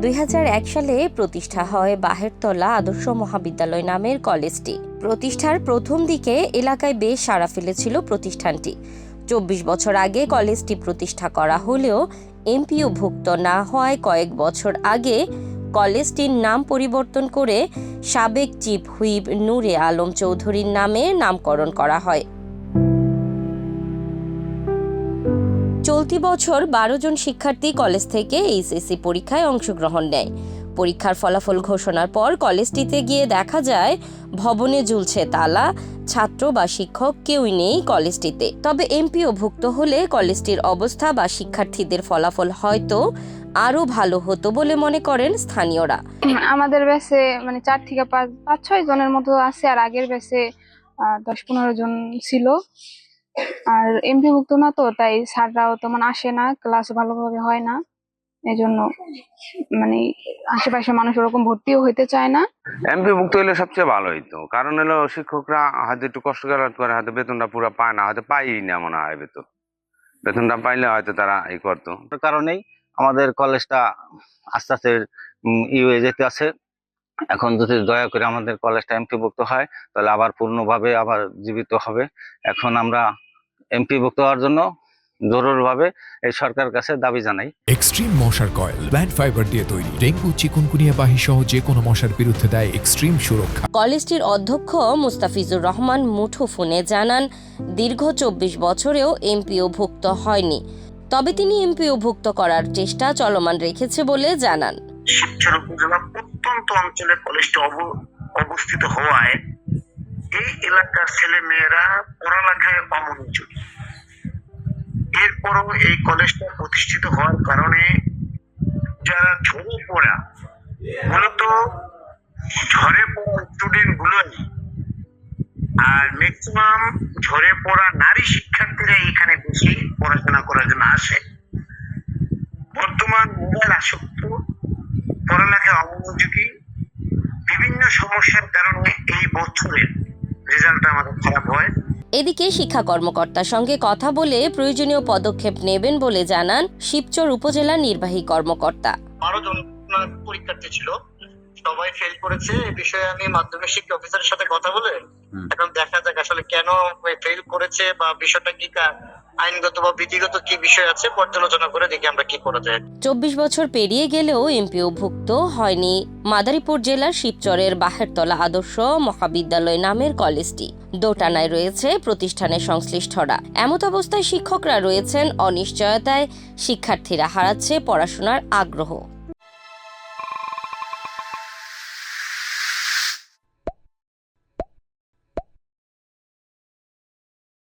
2001 সালে প্রতিষ্ঠা হয় বাহেরতলা আদর্শ মহাবিদ্যালয় নামের কলেজটি। প্রতিষ্ঠার প্রথম দিকে এলাকায় বেশ সাড়া ফেলেছিল প্রতিষ্ঠানটি। 24 বছর আগে কলেজটি প্রতিষ্ঠা করা হলেও এমপিওভুক্ত না হওয়ায় কয়েক বছর আগে কলেজটির নাম পরিবর্তন করে সাবেক চিফ হুইপ নূরে আলম চৌধুরীর নামে নামকরণ করা হয়। চলতি বছর 12 জন শিক্ষার্থী কলেজ থেকে এইচএসসি পরীক্ষায় অংশগ্রহণ নেয়। পরীক্ষার ফলাফল ঘোষণার পর কলেজটিতে গিয়ে দেখা যায় ভবনে ঝুলছে তালা, ছাত্র বা শিক্ষক কেউই নেই কলেজটিতে। তবে এমপিওভুক্ত হলে কলেজটির অবস্থা বা শিক্ষার্থীদের ফলাফল হয়তো আরো ভালো হতো বলে মনে করেন স্থানীয়রা। আমাদের ব্যাচে 4 থেকে 5-6 জনের মতো আছে, আর আগের ব্যাচে 10-15 জন ছিল। আর এমপিভুক্ত না তো, তাই স্যাররাও তেমন আসে না, ক্লাস ভালোভাবে হয় না। এজন্য আশেপাশে মানুষ ওরকম ভর্তিও হইতে চায় না। এমপিভুক্ত হলে সবচেয়ে ভালো হইতো, কারণ হলো শিক্ষকরা হয়তো একটু কষ্ট করে হয়তো বেতনটা পুরো পায় না, হয়তো পাই না মনে হয়। বেতনটা পাইলে হয়তো তারা এই করতো। কারণেই আমাদের কলেজটা আস্তে আস্তে হয়ে যেতে আছে। এখন যদি দয়া করে আমাদের কলেজটা এমপিভুক্ত হয় তাহলে আবার পূর্ণভাবে আবার জীবিত হবে। এখন আমরা এমপিভুক্ত হওয়ার জন্য জরুরিভাবে এই সরকারের কাছে দাবি জানাই। এক্সট্রিম মশার কয়েল প্ল্যান্ট ফাইবার দিয়ে তৈরি, ডেঙ্গু, চিকুনগুনিয়া বাহি সহ যে কোনো মশার বিরুদ্ধে দেয় এক্সট্রিম সুরক্ষা। কলেজটির অধ্যক্ষ মুস্তাফিজুর রহমান মুঠোফোনে জানান, দীর্ঘ 24 বছরেও এমপিওভুক্ত হয়নি। তবে তিনি এমপিওভুক্ত করার চেষ্টা চলমান রেখেছে বলে জানান। শিবচর উপজেলা প্রত্যন্ত অঞ্চলে কলেজটি অবস্থিত হওয়ায় এই এলাকার ছেলে মেয়েরা পড়ালেখায় অমনোযোগী। এরপরও এই কলেজটা প্রতিষ্ঠিত হওয়ার কারণে যারা ঝরে পড়া, মূলত ঝরে পড়া স্টুডেন্ট গুলোই আর ম্যাক্সিমাম ঝরে পড়া নারী শিক্ষার্থীরা এখানে বেশি পড়াশোনা করার জন্য আসে। বর্তমান মোবাইল আসক্ত, পড়ালেখায় অমনোযোগী, বিভিন্ন সমস্যার কারণে এই বছরের রেজাল্টটা আমাদের খারাপ হয়। এদিকে শিক্ষা কর্মকর্তার সঙ্গে কথা বলে প্রয়োজনীয় পদক্ষেপ নেবেন বলে জানান শিবচর উপজেলা নির্বাহী কর্মকর্তা। 12 জন পরীক্ষার্থী ছিল, সবাই ফেল করেছে। এই বিষয়ে আমি মাধ্যমিক শিক্ষা অফিসারের সাথে কথা বলে এখন দেখা যাক আসলে কেন ফেল করেছে বা বিষয়টা কি আইনগত বা বিধিগত কি বিষয় আছে পর্যালোচনা করে দেখি আমরা কি করা যায়। 24 বছর পেরিয়ে গেলেও এমপিওভুক্ত হয়নি মাদারীপুর জেলার শিবচরের বাহেরতলা আদর্শ মহাবিদ্যালয় নামের কলেজটি। দোটানায় রয়েছে প্রতিষ্ঠানের সংশ্লিষ্টরা। এমত অবস্থায় শিক্ষকরা রয়েছেন অনিশ্চয়তায়, শিক্ষার্থীরা হারাচ্ছে পড়াশোনার আগ্রহ।